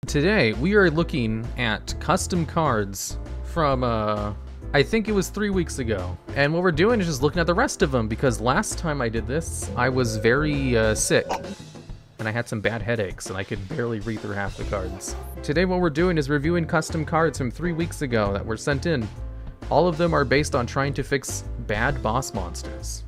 Today, we are looking at custom cards from, I think it was 3 weeks ago. And what we're doing is just looking at the rest of them, because last time I did this, I was very sick. And I had some bad headaches, and I could barely read through half the cards. Today, what we're doing is reviewing custom cards from 3 weeks ago that were sent in. All of them are based on trying to fix bad boss monsters.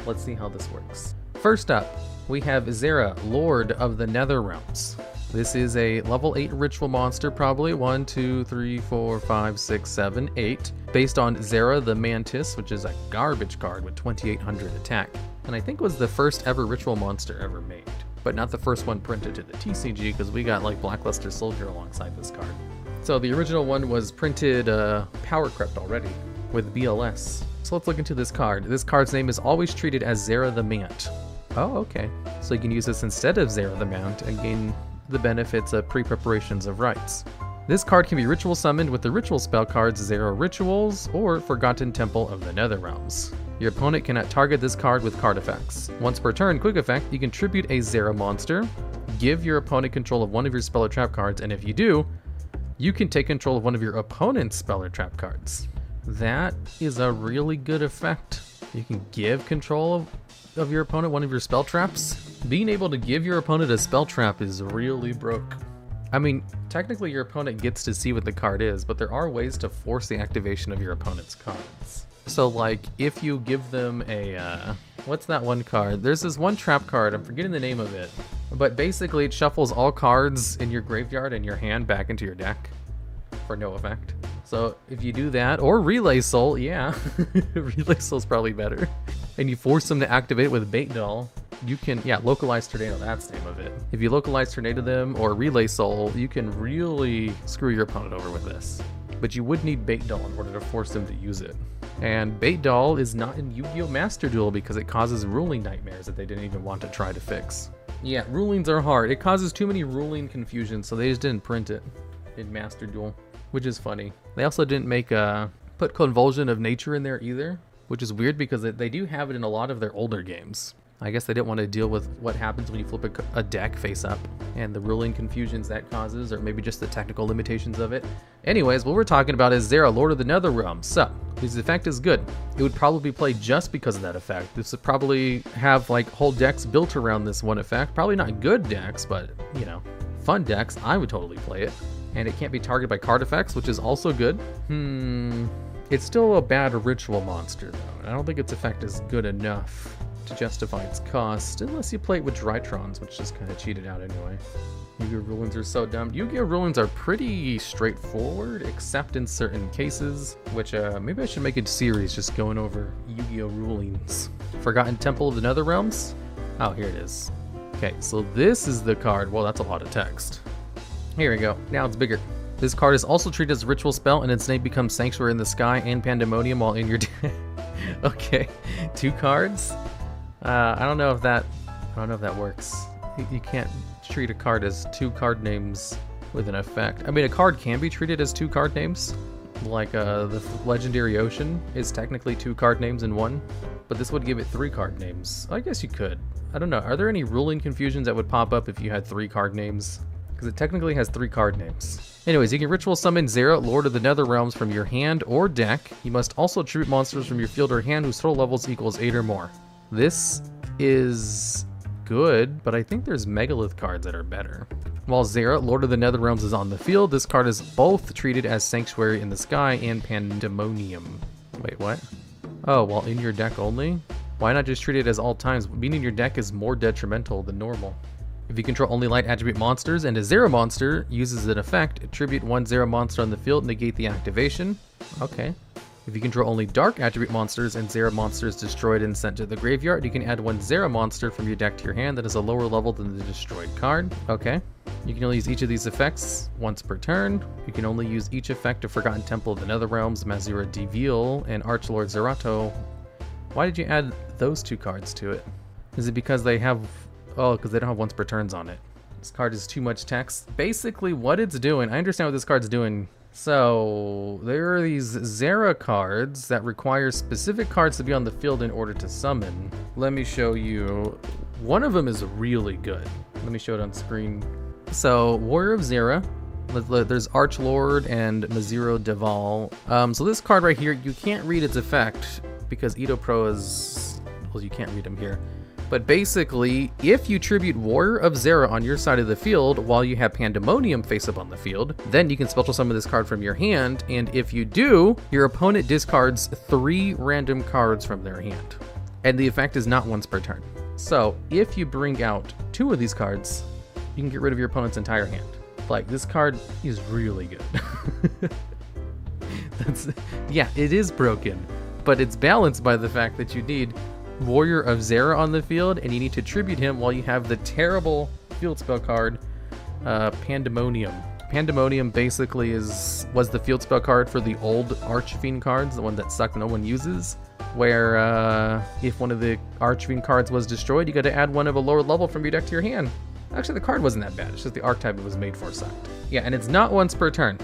Let's see how this works. First up, we have Azera, Lord of the Nether Realms. This is a level 8 ritual monster, probably 1, 2, 3, 4, 5, 6, 7, 8, based on Azera the Mantis, which is a garbage card with 2800 attack, and I think was the first ever ritual monster ever made, but not the first one printed to the TCG, because we got like Blackluster Soldier alongside this card. So the original one was printed power crept already with BLS. So let's look into this card. This card's name is always treated as Azera the Mant. Oh, okay. So you can use this instead of Azera the Mant and gain the benefits of pre-preparations of rites. This card can be ritual summoned with the ritual spell cards Azera Rituals or Forgotten Temple of the Nether Realms. Your opponent cannot target this card with card effects. Once per turn, quick effect, you can tribute a Azera monster, give your opponent control of one of your spell or trap cards, and if you do, you can take control of one of your opponent's spell or trap cards. That is a really good effect. You can give control of your opponent one of your spell traps. Being able to give your opponent a spell trap is really broke. I mean, technically your opponent gets to see what the card is, but there are ways to force the activation of your opponent's cards. So like, if you give them a, what's that one card? There's this one trap card, I'm forgetting the name of it, but basically it shuffles all cards in your graveyard and your hand back into your deck for no effect. So if you do that, or Relay Soul, yeah, Relay Soul's probably better, and you force them to activate it with Bait Doll, you can, yeah, Localize Tornado, that's the name of it. If you Localize Tornado them or Relay Soul, you can really screw your opponent over with this. But you would need Bait Doll in order to force them to use it. And Bait Doll is not in Yu-Gi-Oh! Master Duel because it causes ruling nightmares that they didn't even want to try to fix. Yeah, rulings are hard. It causes too many ruling confusions, so they just didn't print it in Master Duel, which is funny. They also didn't make put Convulsion of Nature in there either, which is weird because they do have it in a lot of their older games. I guess they didn't want to deal with what happens when you flip a deck face up and the ruling confusions that causes, or maybe just the technical limitations of it. Anyways, what we're talking about is Azera, Lord of the Nether Realms. So, this effect is good. It would probably be played just because of that effect. This would probably have like whole decks built around this one effect. Probably not good decks, but you know, fun decks. I would totally play it. And it can't be targeted by card effects, which is also good. It's still a bad ritual monster though, and I don't think its effect is good enough to justify its cost, unless you play it with Drytrons, which just kind of cheated out anyway. Yu-Gi-Oh! Rulings are so dumb. Yu-Gi-Oh! Rulings are pretty straightforward, except in certain cases, which maybe I should make a series just going over Yu-Gi-Oh! Rulings. Forgotten Temple of the Nether Realms? Oh, here it is. Okay, so this is the card. Well, that's a lot of text. Here we go. Now it's bigger. This card is also treated as a ritual spell, and its name becomes Sanctuary in the Sky and Pandemonium while in your deck. Okay, 2 cards? I don't know if that works. You can't treat a card as 2 card names with an effect. I mean, a card can be treated as 2 card names, like the Legendary Ocean is technically 2 card names in one, but this would give it 3 card names. I guess you could. I don't know. Are there any ruling confusions that would pop up if you had 3 card names? Because it technically has 3 card names. Anyways, you can ritual summon Azera, Lord of the Nether Realms, from your hand or deck. You must also tribute monsters from your field or hand whose total levels equals 8 or more. This is good, but I think there's Megalith cards that are better. While Azera, Lord of the Nether Realms, is on the field, this card is both treated as Sanctuary in the Sky and Pandemonium. Wait, what? Oh, while in your deck only? Why not just treat it as all times, meaning your deck is more detrimental than normal? If you control only light attribute monsters and a Azera monster uses an effect, attribute 1 Azera monster on the field, negate the activation. Okay. If you control only dark attribute monsters and Azera monsters destroyed and sent to the graveyard, you can add 1 Azera monster from your deck to your hand that is a lower level than the destroyed card. Okay. You can only use each of these effects once per turn. You can only use each effect of Forgotten Temple of the Nether Realms, Mazura Duel, and Archlord Zerato. Why did you add those 2 cards to it? Is it because they have... Oh, because they don't have once per turns on it. This card is too much text. Basically, what it's doing... I understand what this card's doing. So, there are these Azera cards that require specific cards to be on the field in order to summon. Let me show you. One of them is really good. Let me show it on screen. So, Warrior of Azera There's Archlord and Maziro Deval. So this card right here, you can't read its effect because Edo Pro is, well, you can't read them here. But basically, if you tribute Warrior of Azera on your side of the field while you have Pandemonium face up on the field, then you can special summon this card from your hand, and if you do, your opponent discards 3 random cards from their hand. And the effect is not once per turn. So, if you bring out 2 of these cards, you can get rid of your opponent's entire hand. Like, this card is really good. Yeah, it is broken, but it's balanced by the fact that you need Warrior of Azera on the field, and you need to tribute him while you have the terrible field spell card, Pandemonium. Pandemonium basically was the field spell card for the old Archfiend cards, the one that suck no one uses, where if one of the Archfiend cards was destroyed, you got to add one of a lower level from your deck to your hand. Actually, the card wasn't that bad, it's just the archetype it was made for sucked. Yeah, and it's not once per turn.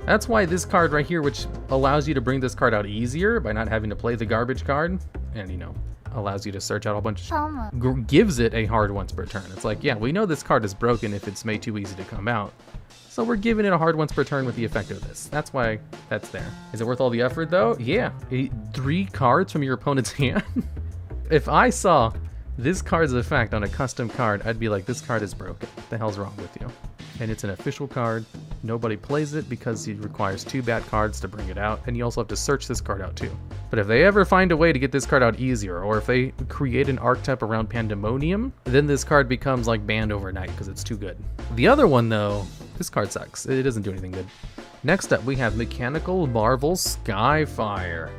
That's why this card right here, which allows you to bring this card out easier by not having to play the garbage card, and you know, allows you to search out a bunch of gives it a hard once per turn. It's like, yeah, we know this card is broken if it's made too easy to come out, so we're giving it a hard once per turn with the effect of this. That's why that's there. Is it worth all the effort though? Yeah. 3 cards from your opponent's hand? If I saw this card's effect on a custom card, I'd be like, this card is broken. What the hell's wrong with you? And it's an official card. Nobody plays it because it requires 2 bad cards to bring it out, and you also have to search this card out too. But if they ever find a way to get this card out easier, or if they create an archetype around Pandemonium, then this card becomes like banned overnight because it's too good. The other one though, this card sucks. It doesn't do anything good. Next up, we have Mechanical Marvel Skyfire.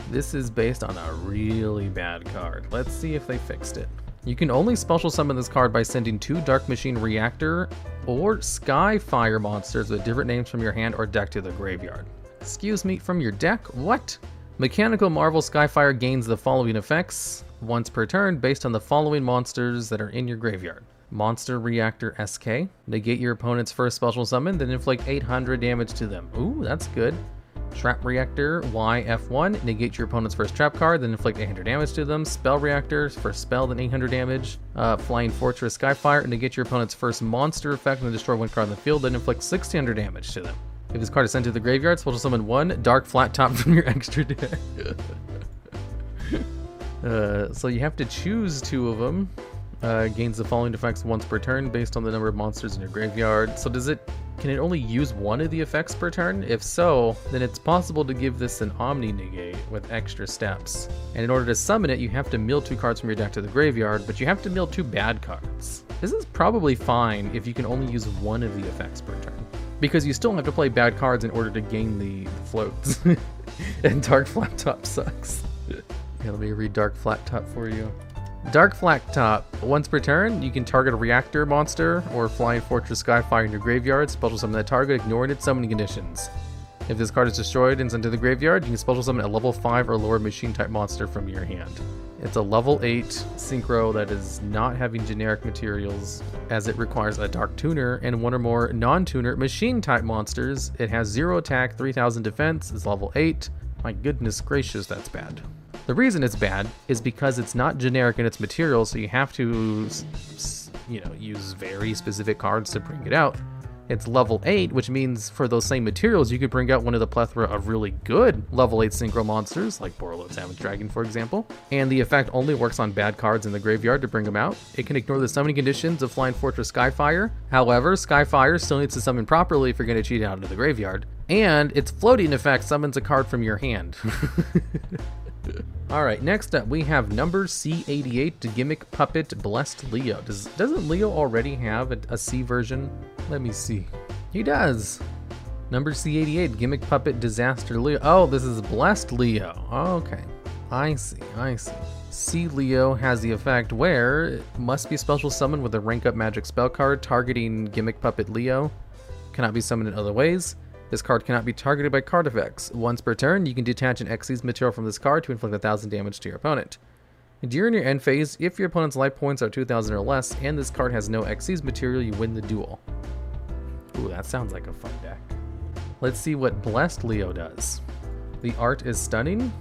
This is based on a really bad card. Let's see if they fixed it. You can only special summon this card by sending 2 Dark Machine Reactor or Skyfire monsters with different names from your hand or deck to the graveyard. Excuse me, from your deck? What? Mechanical Marvel Skyfire gains the following effects once per turn based on the following monsters that are in your graveyard. Monster Reactor SK. Negate your opponent's first special summon, then inflict 800 damage to them. Ooh, that's good. Trap Reactor YF1, negate your opponent's first trap card, then inflict 800 damage to them. Spell Reactor, first spell, then 800 damage. Flying Fortress Skyfire, negate your opponent's first monster effect, and destroy 1 card on the field, then inflict 1600 damage to them. If this card is sent to the graveyard, special summon 1 Dark Flat Top from your extra deck. So you have to choose 2 of them. Gains the following effects once per turn based on the number of monsters in your graveyard. So can it only use 1 of the effects per turn? If so, then it's possible to give this an Omni Negate with extra steps. And in order to summon it, you have to mill 2 cards from your deck to the graveyard, but you have to mill 2 bad cards. This is probably fine if you can only use 1 of the effects per turn, because you still have to play bad cards in order to gain the floats. And Dark Flat Top sucks. Yeah, let me read Dark Flat Top for you. Dark Flat Top, once per turn, you can target a reactor monster or Flying Fortress Skyfire in your graveyard, special summon that target, ignoring its summoning conditions. If this card is destroyed and sent to the graveyard, you can special summon a level 5 or lower machine type monster from your hand. It's a level 8 synchro that is not having generic materials, as it requires a Dark Tuner and 1 or more non-tuner machine type monsters. It has 0 attack, 3000 defense, is level 8. My goodness gracious, that's bad. The reason it's bad is because it's not generic in its materials, so you have to, use very specific cards to bring it out. It's level 8, which means for those same materials, you could bring out one of the plethora of really good level 8 synchro monsters, like Borreload Savage Dragon, for example. And the effect only works on bad cards in the graveyard to bring them out. It can ignore the summoning conditions of Flying Fortress Skyfire. However, Skyfire still needs to summon properly if you're going to cheat out into the graveyard. And its floating effect summons a card from your hand. Alright, next up we have number C88 to Gimmick Puppet Blessed Leo. Doesn't Leo already have a C version? Let me see. He does! Number C88, Gimmick Puppet Disaster Leo. Oh, this is Blessed Leo. Okay. I see. C Leo has the effect where it must be special summoned with a rank up magic spell card targeting Gimmick Puppet Leo. Cannot be summoned in other ways. This card cannot be targeted by card effects. Once per turn, you can detach an Xyz material from this card to inflict 1000 damage to your opponent. During your end phase, if your opponent's life points are 2000 or less, and this card has no Xyz material, you win the duel. Ooh, that sounds like a fun deck. Let's see what Blessed Leo does. The art is stunning.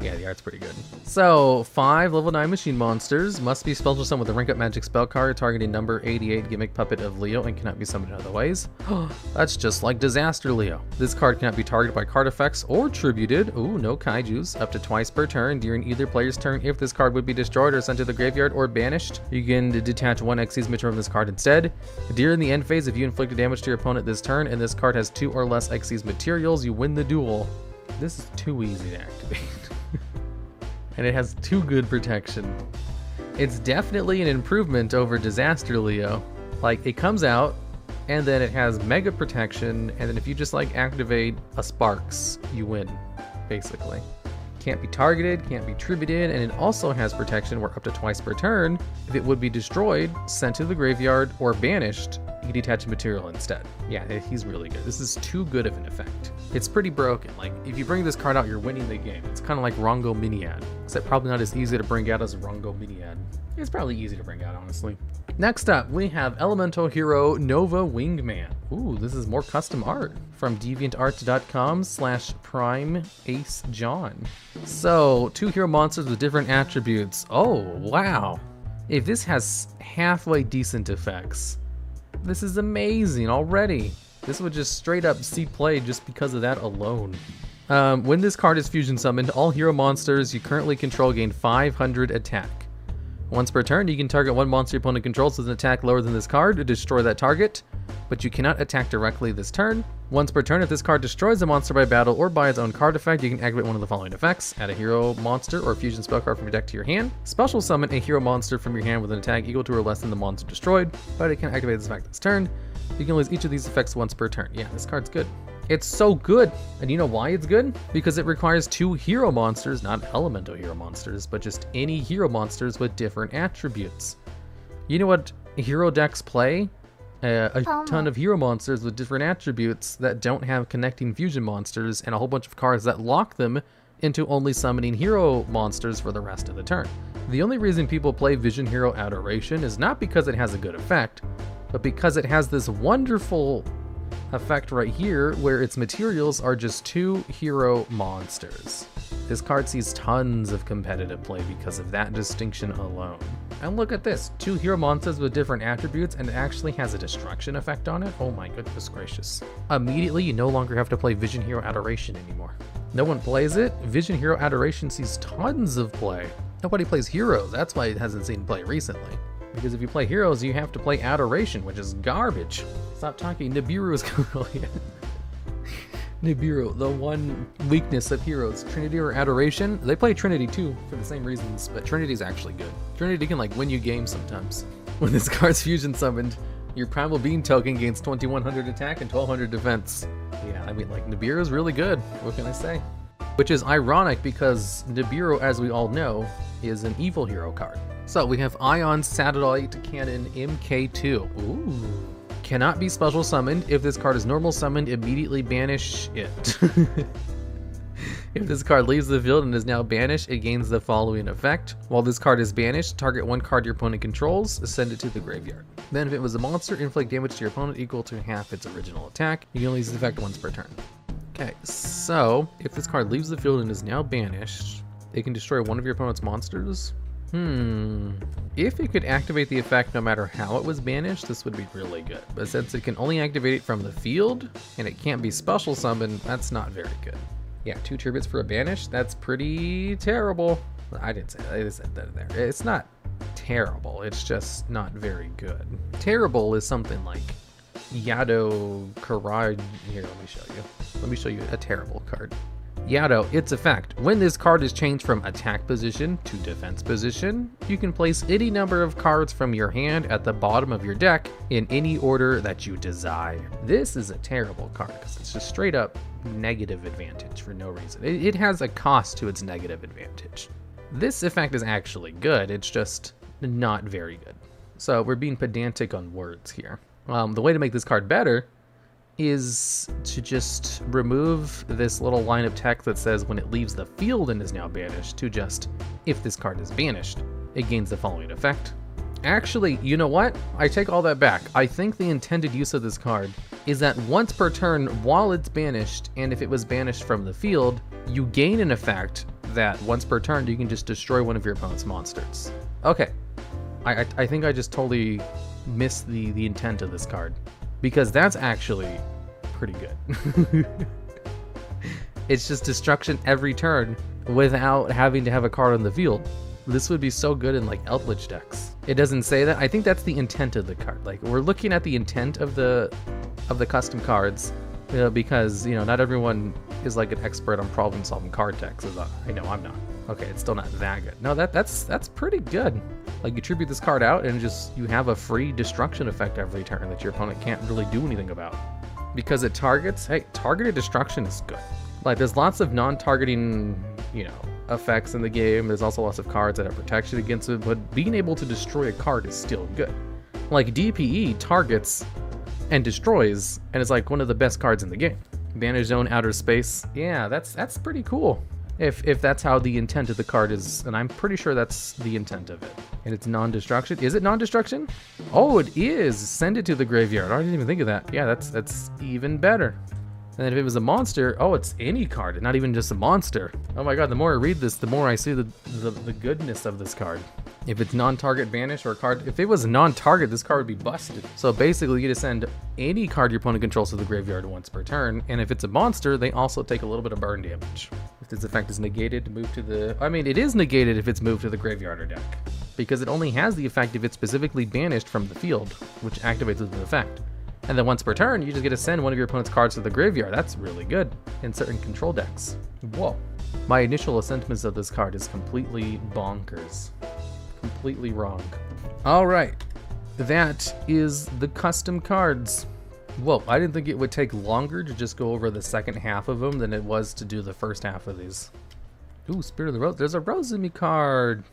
Yeah, the art's pretty good. So, 5 level 9 machine monsters must be special summoned with a rank up magic spell card targeting number 88 gimmick puppet of Leo and cannot be summoned in other ways. That's just like Disaster Leo. This card cannot be targeted by card effects or tributed. Ooh, no kaijus. Up to twice per turn during either player's turn. If this card would be destroyed or sent to the graveyard or banished, you can detach 1 Xyz material from this card instead. During the end phase, if you inflicted damage to your opponent this turn and this card has 2 or less Xyz materials, you win the duel. This is too easy to activate. And it has 2 good protection. It's definitely an improvement over Disaster Leo. Like, it comes out, and then it has mega protection, and then if you just like activate a Sparks, you win, basically. Can't be targeted, can't be tributed, and it also has protection where up to twice per turn, if it would be destroyed, sent to the graveyard, or banished, you can detach a material instead. Yeah, he's really good. This is too good of an effect. It's pretty broken. Like, if you bring this card out, you're winning the game. It's kind of like Rongo Miniad, except probably not as easy to bring out as Rongo Miniad. It's probably easy to bring out, honestly. Next up, we have Elemental Hero Nova Wingman. Ooh, this is more custom art from deviantart.com/Prime Ace John. So, 2 hero monsters with different attributes. Oh, wow. If this has halfway decent effects, this is amazing already. This would just straight up see play just because of that alone. When this card is fusion summoned, all hero monsters you currently control gain 500 attack. Once per turn, you can target 1 monster your opponent controls with an attack lower than this card to destroy that target, but you cannot attack directly this turn. Once per turn, if this card destroys a monster by battle or by its own card effect, you can activate one of the following effects. Add a hero monster or fusion spell card from your deck to your hand. Special summon a hero monster from your hand with an attack equal to or less than the monster destroyed, but it can activate this effect this turn. You can lose each of these effects once per turn. Yeah, this card's good. It's so good. And you know why it's good? Because it requires 2 hero monsters, not elemental hero monsters, but just any hero monsters with different attributes. You know what hero decks play? A ton of hero monsters with different attributes that don't have connecting fusion monsters and a whole bunch of cards that lock them into only summoning hero monsters for the rest of the turn. The only reason people play Vision Hero Adoration is not because it has a good effect, but because it has this wonderful effect right here where its materials are just 2 hero monsters. This card sees tons of competitive play because of that distinction alone. And look at this, 2 hero monsters with different attributes, and it actually has a destruction effect on it. Oh my goodness gracious. Immediately, you no longer have to play Vision Hero Adoration anymore. No one plays it. Vision Hero Adoration sees tons of play. Nobody plays heroes, that's why it hasn't seen play recently. Because if you play heroes, you have to play Adoration, which is garbage. Stop talking, Nibiru is going on here. Nibiru, the one weakness of heroes. Trinity or Adoration, they play Trinity too, for the same reasons, but Trinity's actually good. Trinity can like win you games sometimes. When this card's fusion summoned, your Primal Being token gains 2100 attack and 1200 defense. Yeah, I mean, like, Nibiru is really good, what can I say? Which is ironic because Nibiru, as we all know, is an evil hero card. So we have Ion Satellite Cannon MK2. Ooh. Cannot be special summoned. If this card is normal summoned, immediately banish it. If this card leaves the field and is now banished, it gains the following effect. While this card is banished, target 1 card your opponent controls, send it to the graveyard. Then if it was a monster, inflict damage to your opponent equal to half its original attack. You can only use this effect once per turn. Okay, so if this card leaves the field and is now banished, it can destroy 1 of your opponent's monsters. If it could activate the effect no matter how it was banished, this would be really good. But since it can only activate it from the field, and it can't be special summoned, that's not very good. Yeah, 2 tributes for a banish, that's pretty terrible. I didn't say that, I just said that there. It's not terrible, it's just not very good. Terrible is something like YuGiOh Karaj. Here, let me show you. Let me show you a terrible card. YuGiOh, its effect. When this card is changed from attack position to defense position, you can place any number of cards from your hand at the bottom of your deck in any order that you desire. This is a terrible card because it's just straight up negative advantage for no reason. It has a cost to its negative advantage. This effect is actually good, it's just not very good. So we're being pedantic on words here. The way to make this card better is to just remove this little line of text that says when it leaves the field and is now banished to just, if this card is banished, it gains the following effect. Actually, you know what? I take all that back. I think the intended use of this card is that once per turn while it's banished, and if it was banished from the field, you gain an effect that once per turn, you can just destroy one of your opponent's monsters. Okay, I think I just totally missed the intent of this card, because that's actually pretty good. It's just destruction every turn without having to have a card on the field. This would be so good in like Eldritch decks. It doesn't say that. I think that's the intent of the card. Like, we're looking at the intent of the custom cards, because not everyone is like an expert on problem solving card decks, as I know I'm not. Okay, it's still not that good. No, that's pretty good. Like, you tribute this card out and just you have a free destruction effect every turn that your opponent can't really do anything about. Because it targets, hey, targeted destruction is good. Like, there's lots of non-targeting, effects in the game. There's also lots of cards that have protection against it, but being able to destroy a card is still good. Like, DPE targets and destroys, and it's like one of the best cards in the game. Banish Zone, Outer Space, yeah, that's pretty cool. If that's how the intent of the card is, and I'm pretty sure that's the intent of it. And it's non-destruction. Is it non-destruction? Oh, it is. Send it to the graveyard. I didn't even think of that. Yeah, that's even better. And then if it was a monster, oh, it's any card, not even just a monster. Oh my god, the more I read this, the more I see the goodness of this card. If it's non-target banish or a card, if it was non-target, this card would be busted. So basically, you get to send any card your opponent controls to the graveyard once per turn, and if it's a monster, they also take a little bit of burn damage. If this effect is negated, move to the... I mean, it is negated if it's moved to the graveyard or deck, because it only has the effect if it's specifically banished from the field, which activates the effect. And then once per turn, you just get to send one of your opponent's cards to the graveyard. That's really good in certain control decks. Whoa. My initial assessments of this card is completely bonkers. Completely wrong. All right, that is the custom cards. Whoa, I didn't think it would take longer to just go over the second half of them than it was to do the first half of these. Ooh, Spirit of the Rose. There's a Rose in me card.